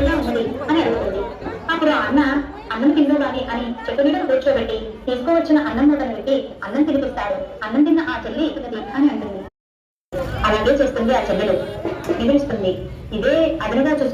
ఆకలిగా ఉన్నది అని అడుగుతుంది. అప్పుడు ఆ అన్న అన్నం తిందో గాని అని చెట్టు మీద కూర్చోబెట్టి తీసుకోవచ్చిన అన్నం మూటను పెట్టి అన్నం తినిపిస్తాడు. అన్నం తిన్న ఆ చెల్లి ఇన్నది అని అంటుంది. అలాగే చేస్తుంది ఆ చెల్లెలు, నిద్రిస్తుంది. ఇదే అదనుగా చూస్తుంది.